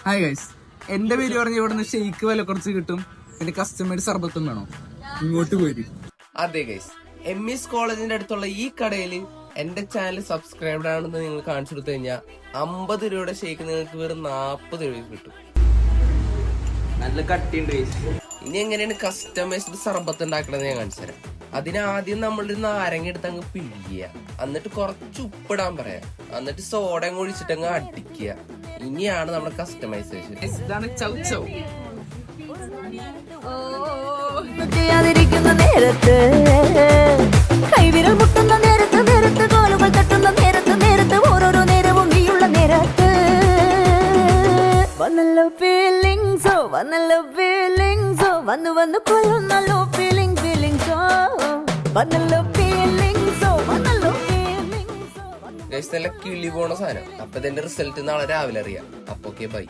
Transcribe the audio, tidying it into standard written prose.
Hi guys, എന്റെ പേര് പറഞ്ഞ ഇവിടെ നിന്ന് ഷെയ്ക്ക് വില കുറച്ച് കിട്ടും, എന്റെ കസ്റ്റമേഡ് സർബത്തും വേണോ, ഇങ്ങോട്ട് പോയി. അതെ ഗൈസ്, MS കോളേജിന്റെ അടുത്തുള്ള ഈ കടയിൽ എന്റെ ചാനൽ സബ്സ്ക്രൈബ് ആണെന്ന് നിങ്ങൾ കാണിച്ചു കൊടുത്തു കഴിഞ്ഞാൽ 50 രൂപയുടെ ഷേക്ക് നിങ്ങൾക്ക് വെറും 40 രൂപയ്ക്ക് കിട്ടും. നല്ല കട്ടിയുണ്ട് ഗൈസ്. ഇനി എങ്ങനെയാണ് കസ്റ്റമൈസ്ഡ് സർബത്ത് ഉണ്ടാക്കണമെന്ന് ഞാൻ കാണിച്ചു തരാം. അതിനാദ്യം നമ്മളൊരു നാരങ്ങ എടുത്ത് അങ്ങ് പിഴിയുക, എന്നിട്ട് കുറച്ച് ഉപ്പിടാൻ പറയാം, എന്നിട്ട് സോഡയും ഒഴിച്ചിട്ട് അങ്ങ് അടിക്കുക. ഇനിയാണ് നമ്മുടെ കസ്റ്റമൈസേഷൻ. ഇതാണ് ചൗ ചൗ. നേരത്ത് കൈവിരൽ മുട്ടുന്ന നേരത്ത്, നേരത്ത് കോലുകൾ തട്ടുന്ന നേരത്ത്, നേരത്ത് ഓരോരോ നേരവും നീയുള്ള നേരത്ത് വന്നല്ലോ ഫീലിങ്സോ, വന്നല്ലോ ഫീലിങ്സോ, വന്നു വന്നു കൊള്ളുന്നല്ലോ ഫീലിംഗ് ഫീലിങ്സോ, വന്നല്ലോ ഫീലിങ്സോ, വന്നല്ലോ ഫീലിങ്സോ. ഗൈസ്, നല്ല കിളി പോണ സാധനം. അപ്പൊ ഇതിന്റെ റിസൾട്ട് നാളെ രാവിലെ അറിയാം. അപ്പൊ ഓക്കെ, ബൈ.